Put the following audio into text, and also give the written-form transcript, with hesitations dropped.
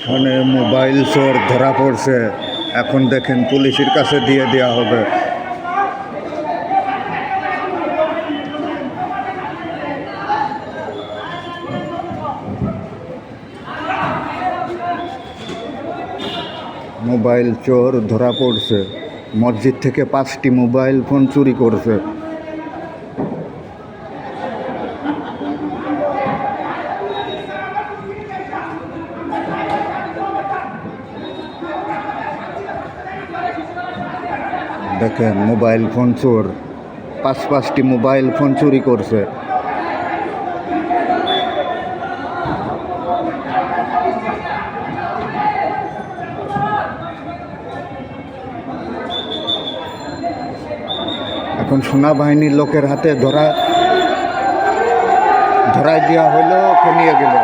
এখানে মোবাইল চোর ধরা পড়ছে। এখন দেখেন পুলিশের কাছে দিয়ে দেওয়া হবে। মোবাইল চোর ধরা পড়ছে। মসজিদ থেকে 5টি মোবাইল ফোন চুরি করছে। দেখেন মোবাইল ফোন চোর 5টি মোবাইল ফোন চুরি করছে। এখন সেনাবাহিনীর লোকের হাতে ধরায় দেওয়া হলো, নিয়ে গেল।